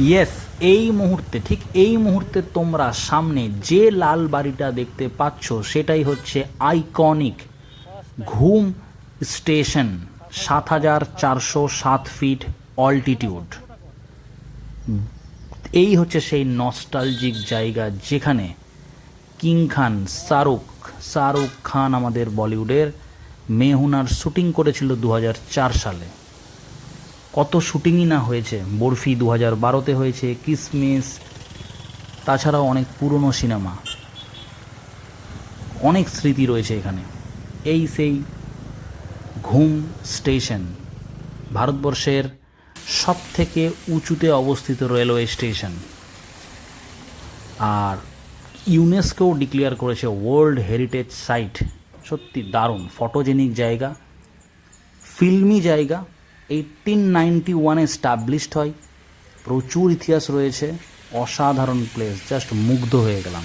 Yes, এই মুহূর্তে, ঠিক এই মুহূর্তে তোমরা সামনে যে লাল বাড়িটা দেখতে পাচ্ছ সেটাই হচ্ছে আইকনিক ঘুম স্টেশন। ৭,৪০৭ fit altitude. এই হচ্ছে সেই নস্টালজিক জায়গা যেখানে কিং খান শাহরুখ খান আমাদের বলিউডের মেহুনার শুটিং করেছিল ২০০৪ সালে। কত শুটিংই না হয়েছে, বরফি ২০১২-তে হয়েছে, কিসমিস, তাছাড়াও অনেক পুরনো সিনেমা, অনেক স্মৃতি রয়েছে এখানে। এই সেই ঘুম স্টেশন, ভারতবর্ষের সবথেকে উঁচুতে অবস্থিত রেলওয়ে স্টেশন, আর ইউনেস্কো ডিক্লেয়ার করেছে ওয়ার্ল্ড হেরিটেজ সাইট। সত্যি দারুণ ফটোজেনিক জায়গা, ফিল্মি জায়গা। 1891-এ স্টাবলিশড হয়, প্রচুর ইতিহাস রয়েছে, অসাধারণ প্লেস, জাস্ট মুগ্ধ হয়ে গেলাম।